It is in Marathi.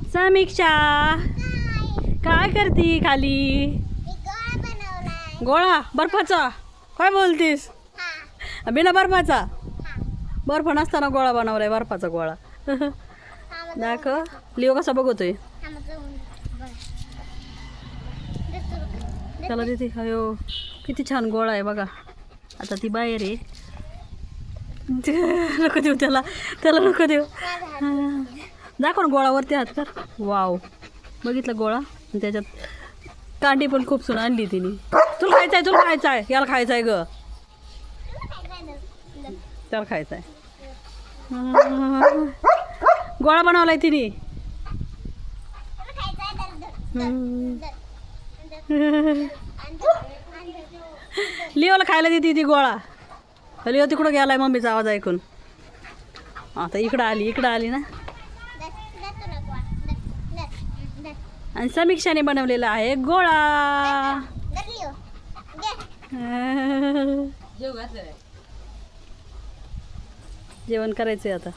समीक्षा काय करती खाली? गोळा बर्फाचा? काय बोलतीस? बिना बर्फाचा? बर्फ नसताना गोळा बनवलाय, बर्फाचा गोळा. दाखव लिओ कसा बघतोय. त्याला तिथे अयो किती छान गोळा आहे बघा. आता ती बाहेर आहे. नको देऊ त्याला, त्याला नको देऊ. दाखव ना गोळा वरती हात कर. वाव बघितलं गोळा. त्याच्यात कांडी पण खूप सुन आणली तिने. तुला खायचं आहे, तुला खायचं आहे, याला खायचं आहे ग, त्याला खायचं आहे. गोळा बनवलाय तिने. लिओला खायला देते ती गोळा. लिओ तिकडं गेलाय मम्मीचा आवाज ऐकून. आता इकडं आली ना. आणि समीक्षाने बनवलेला आहे गोळा. जेवण करायचंय आता.